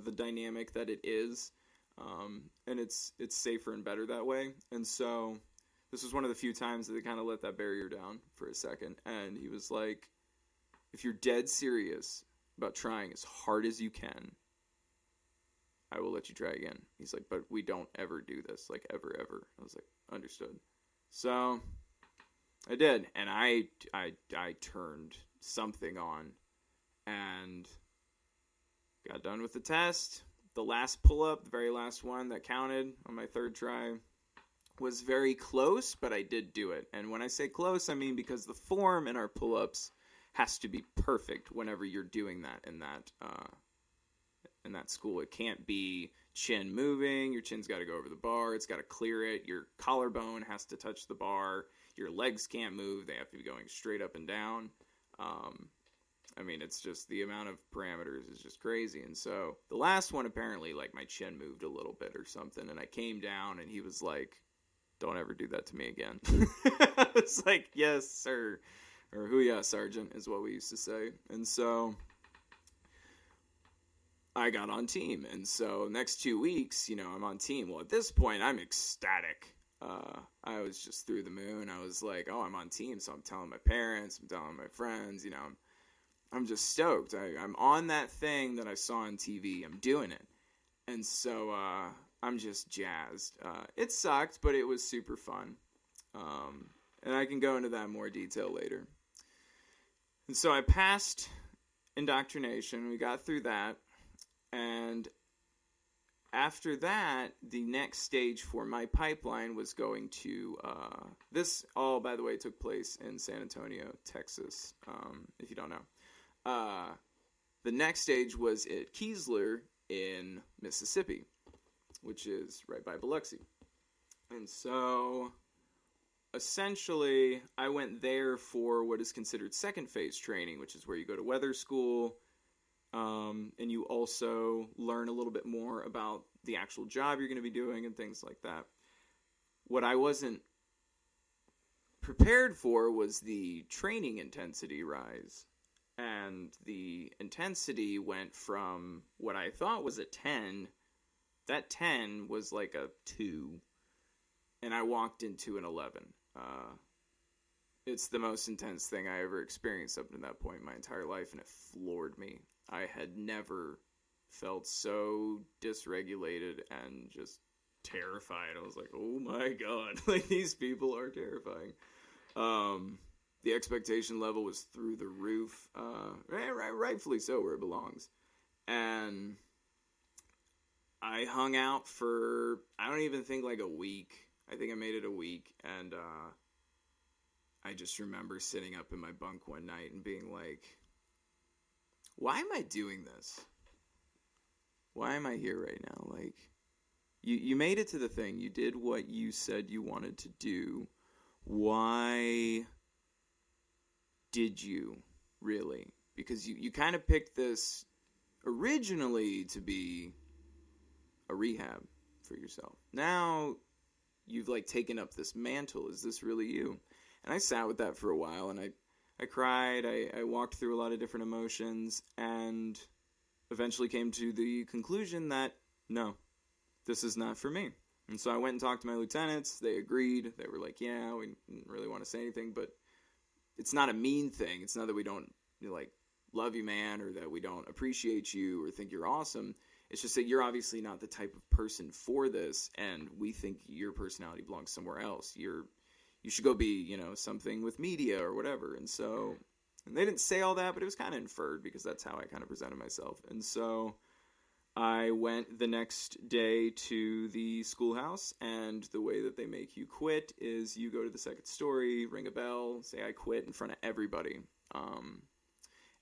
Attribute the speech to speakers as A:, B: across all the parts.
A: the dynamic that it is, and it's safer and better that way. And so this was one of the few times that they kind of let that barrier down for a second. And he was like, if you're dead serious about trying as hard as you can, I will let you try again. He's like, but we don't ever do this, like ever. I was like, understood. So I did, and I turned something on and got done with the test. The last pull-up, the very last one that counted on my third try, was very close, but I did do it. And when I say close, I mean because the form in our pull-ups has to be perfect whenever you're doing that in that school. It can't be chin moving. Your chin's got to go over the bar. It's got to clear it. Your collarbone has to touch the bar. Your legs can't move. They have to be going straight up and down. I mean, it's just the amount of parameters is just crazy. And so the last one, apparently, like my chin moved a little bit or something. And I came down and he was like, don't ever do that to me again. I was like, yes, sir. Or hoo-yah, sergeant, is what we used to say. And so I got on team. And so next 2 weeks, I'm on team. Well, at this point, I'm ecstatic. I was just through the moon. I was like, oh, I'm on team. So I'm telling my parents, I'm telling my friends, I'm just stoked. I'm on that thing that I saw on TV. I'm doing it. And so I'm just jazzed. It sucked, but it was super fun. And I can go into that in more detail later. And so I passed indoctrination. We got through that. And after that, the next stage for my pipeline was going to, this all, by the way, took place in San Antonio, Texas, if you don't know. The next stage was at Keesler in Mississippi, which is right by Biloxi. And so, essentially, I went there for what is considered second phase training, which is where you go to weather school, and you also learn a little bit more about the actual job you're going to be doing and things like that. What I wasn't prepared for was the training intensity rise. And the intensity went from what I thought was a 10. That 10 was like a 2. And I walked into an 11. It's the most intense thing I ever experienced up to that point in my entire life, and it floored me. I had never felt so dysregulated and just terrified. I was like, oh my god, like these people are terrifying. The expectation level was through the roof, rightfully so, where it belongs. And I hung out for, I don't even think like a week. I think I made it a week, and I just remember sitting up in my bunk one night and being like, why am I doing this? Why am I here right now? Like, you made it to the thing. You did what you said you wanted to do. Why did you, really? Because you kind of picked this originally to be a rehab for yourself. Now, you've, like, taken up this mantle. Is this really you? And I sat with that for a while, and I cried, I walked through a lot of different emotions, and eventually came to the conclusion that, no, this is not for me. And so I went and talked to my lieutenants. They agreed. They were like, yeah, we didn't really want to say anything, but it's not a mean thing. It's not that we don't, love you, man, or that we don't appreciate you or think you're awesome. It's just that you're obviously not the type of person for this, and we think your personality belongs somewhere else. You should go be, something with media or whatever. And so, and they didn't say all that, but it was kind of inferred because that's how I kind of presented myself. And so I went the next day to the schoolhouse, and the way that they make you quit is you go to the second story, ring a bell, say I quit in front of everybody.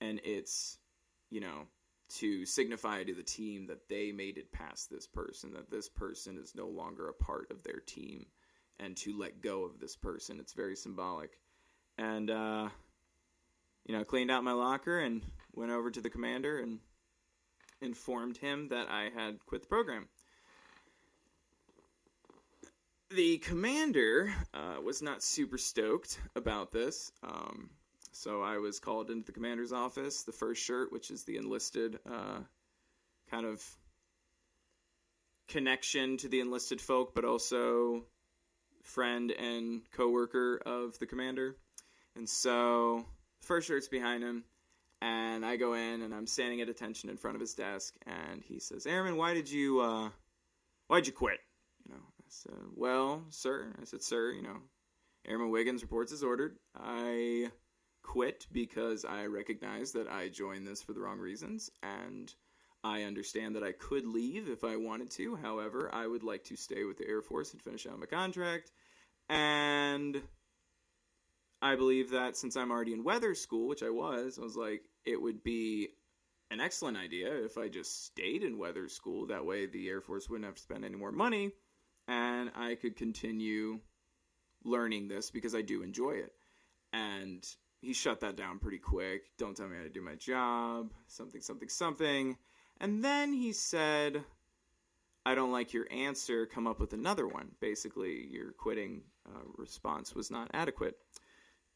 A: And it's, to signify to the team that they made it past this person, that this person is no longer a part of their team, and to let go of this person. It's very symbolic. And, cleaned out my locker and went over to the commander and informed him that I had quit the program. The commander was not super stoked about this. So I was called into the commander's office, the first shirt, which is the enlisted kind of connection to the enlisted folk, but also friend and co-worker of the commander. And so the first shirt's behind him, and I go in, and I'm standing at attention in front of his desk, and he says, "Airman, why'd you quit?" I said, "Well, sir," I said, "Sir, Airman Wiggins reports as ordered. I quit because I recognize that I joined this for the wrong reasons, and I understand that I could leave if I wanted to. However, I would like to stay with the Air Force and finish out my contract. And I believe that since I'm already in weather school, which I was like, it would be an excellent idea if I just stayed in weather school. That way the Air Force wouldn't have to spend any more money, and I could continue learning this because I do enjoy it." And he shut that down pretty quick. "Don't tell me how to do my job, something, something, something." And then he said, "I don't like your answer, come up with another one." Basically, your quitting response was not adequate.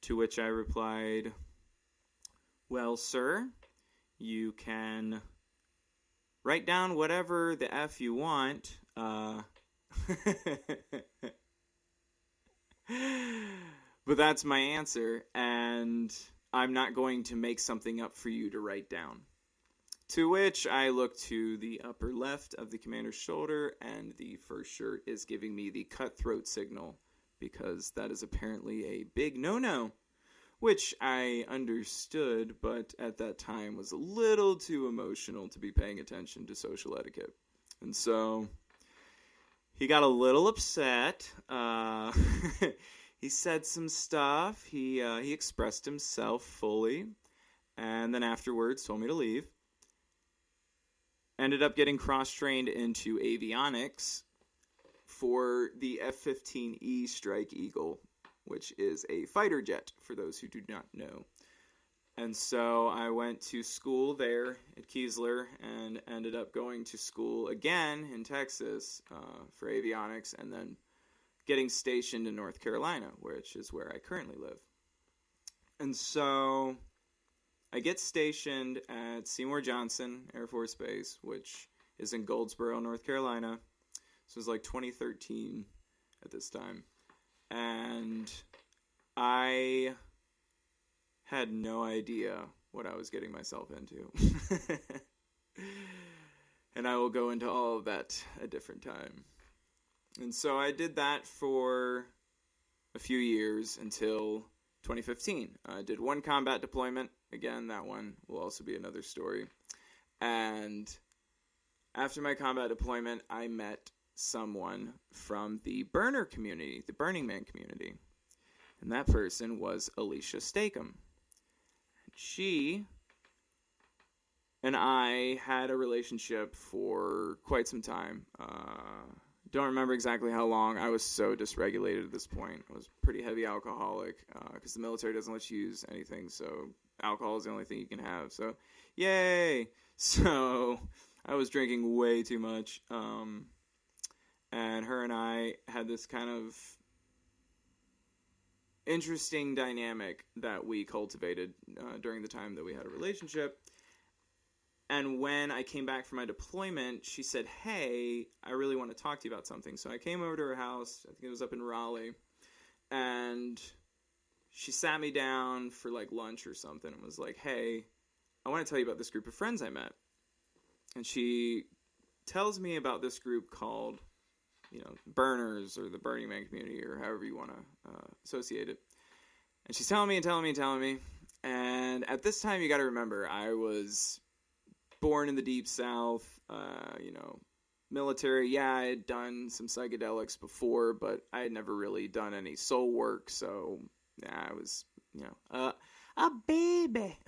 A: To which I replied, "Well, sir, you can write down whatever the F you want. But that's my answer, and I'm not going to make something up for you to write down." To which I look to the upper left of the commander's shoulder, and the first shirt is giving me the cutthroat signal, because that is apparently a big no-no, which I understood, but at that time was a little too emotional to be paying attention to social etiquette. And so he got a little upset. He said some stuff. He expressed himself fully, and then afterwards told me to leave. Ended up getting cross-trained into avionics for the F-15E Strike Eagle, which is a fighter jet, for those who do not know. And so I went to school there at Keesler and ended up going to school again in Texas for avionics, and then getting stationed in North Carolina, which is where I currently live. And so I get stationed at Seymour Johnson Air Force Base, which is in Goldsboro, North Carolina. This was like 2013 at this time. And I had no idea what I was getting myself into. And I will go into all of that a different time. And so I did that for a few years until 2015. I did one combat deployment. Again, that one will also be another story. And after my combat deployment, I met someone from the burner community, the Burning Man community. And that person was Alicia Stakem. She and I had a relationship for quite some time. Don't remember exactly how long. I was so dysregulated at this point. I was a pretty heavy alcoholic because the military doesn't let you use anything, so alcohol is the only thing you can have. So, yay! So, I was drinking way too much. And her and I had this kind of interesting dynamic that we cultivated during the time that we had a relationship. And when I came back from my deployment, she said, "Hey, I really want to talk to you about something." So I came over to her house. I think it was up in Raleigh. And she sat me down for like lunch or something and was like, "Hey, I want to tell you about this group of friends I met." And she tells me about this group called, Burners, or the Burning Man community, or however you want to associate it. And she's telling me. And at this time, you got to remember, I was born in the Deep South, military. Yeah, I had done some psychedelics before, but I had never really done any soul work. So, yeah, I was, a baby.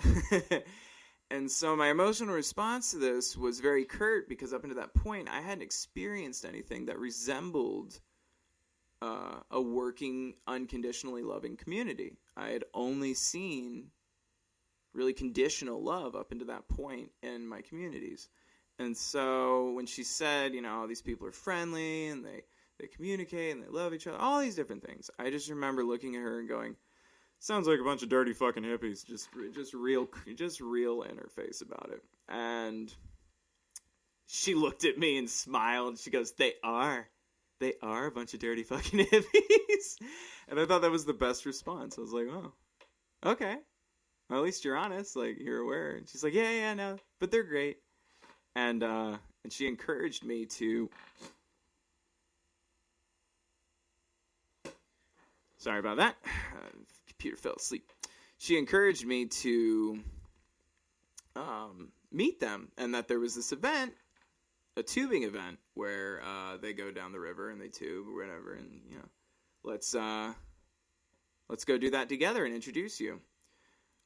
A: And so my emotional response to this was very curt, because up until that point, I hadn't experienced anything that resembled a working, unconditionally loving community. I had only seen really conditional love up until that point in my communities. And so when she said, these people are friendly, and they communicate, and they love each other, all these different things, I just remember looking at her and going, "Sounds like a bunch of dirty fucking hippies." Just real in her face about it. And she looked at me and smiled. She goes, they are a bunch of dirty fucking hippies. And I thought that was the best response. I was like, oh, okay. Well, at least you're honest. Like, you're aware. And she's like, yeah, no, but they're great. And she encouraged me to... Sorry about that. Computer fell asleep. She encouraged me to meet them, and that there was this event, a tubing event, where they go down the river and they tube or whatever, and let's go do that together and introduce you.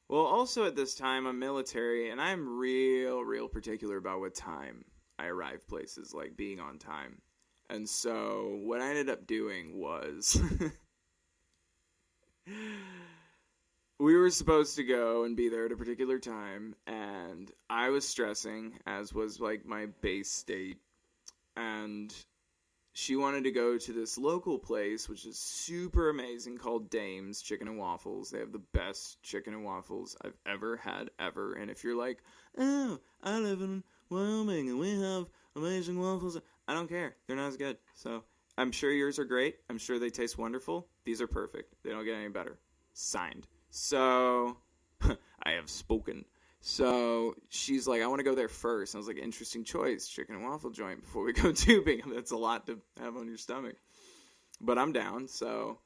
A: Well, also at this time, I'm military, and I'm real particular about what time I arrive places, like being on time. And so what I ended up doing was... we were supposed to go and be there at a particular time, and I was stressing, as was like my base state, and she wanted to go to this local place, which is super amazing, called Dame's Chicken and Waffles. They have the best chicken and waffles I've ever had, ever. And if you're like, oh, I live in Wyoming and we have amazing waffles, I don't care. They're not as good. So I'm sure yours are great. I'm sure they taste wonderful. These are perfect. They don't get any better. Signed. So, I have spoken. So, she's like, I want to go there first. And I was like, interesting choice. Chicken and waffle joint before we go tubing. That's a lot to have on your stomach. But I'm down. So,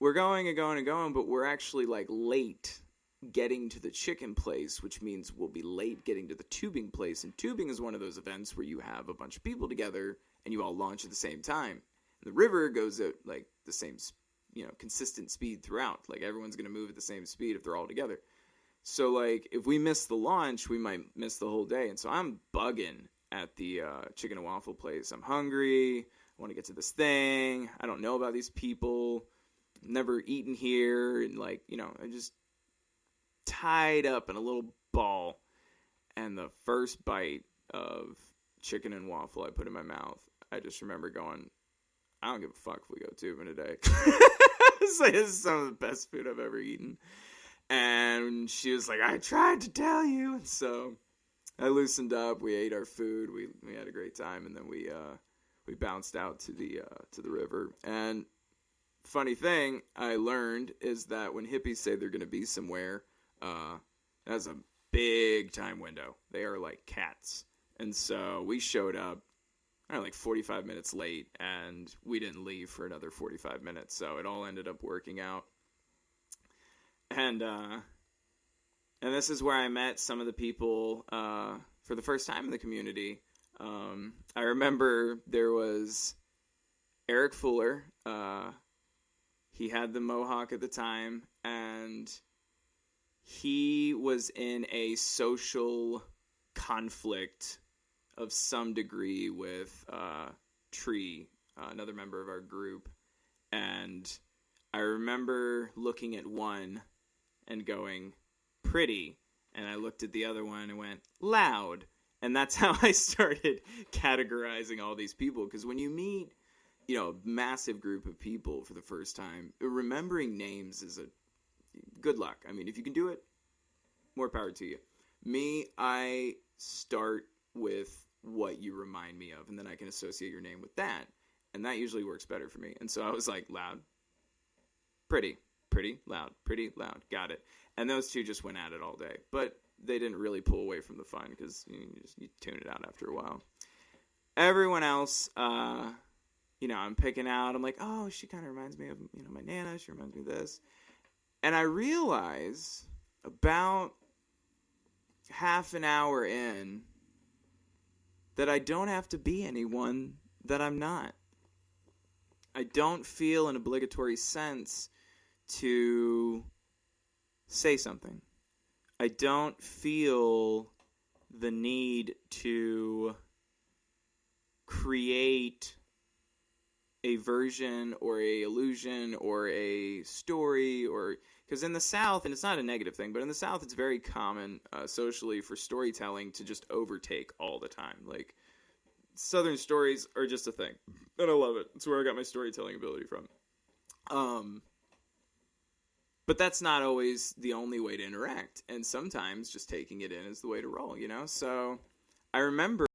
A: we're going and going and going. But we're actually, like, late getting to the chicken place, which means we'll be late getting to the tubing place. And tubing is one of those events where you have a bunch of people together and you all launch at the same time. And the river goes at, like, the same consistent speed throughout. Like, everyone's going to move at the same speed if they're all together. So, like, if we miss the launch, we might miss the whole day. And so I'm bugging at the chicken and waffle place. I'm hungry. I want to get to this thing. I don't know about these people. Never eaten here. And, like, I just tied up in a little ball. And the first bite of chicken and waffle I put in my mouth, I just remember going, I don't give a fuck if we go tubing today. It's like, this is some of the best food I've ever eaten. And she was like, I tried to tell you. And so I loosened up. We ate our food. We had a great time. And then we bounced out to the river. And funny thing I learned is that when hippies say they're going to be somewhere, that's a big time window. They are like cats. And so we showed up, like 45 minutes late, and we didn't leave for another 45 minutes. So it all ended up working out. And this is where I met some of the people for the first time in the community. I remember there was Eric Fuller. He had the mohawk at the time, and he was in a social conflict of some degree with Tree, another member of our group. And I remember looking at one and going, pretty. And I looked at the other one and went, loud. And that's how I started categorizing all these people. Because when you meet, a massive group of people for the first time, remembering names is a good luck. I mean, if you can do it, more power to you. Me, I start with what you remind me of, and then I can associate your name with that. And that usually works better for me. And so I was like, loud, pretty, loud, got it. And those two just went at it all day. But they didn't really pull away from the fun, because you tune it out after a while. Everyone else, I'm picking out. I'm like, oh, she kind of reminds me of, my Nana. She reminds me of this. And I realize about half an hour in that I don't have to be anyone that I'm not. I don't feel an obligatory sense to say something. I don't feel the need to create a version or a illusion or a story, or because in the South, and it's not a negative thing, but in the South it's very common socially for storytelling to just overtake all the time. Like, Southern stories are just a thing, and I love it. It's where I got my storytelling ability from. But that's not always the only way to interact, and sometimes just taking it in is the way to roll, So I remember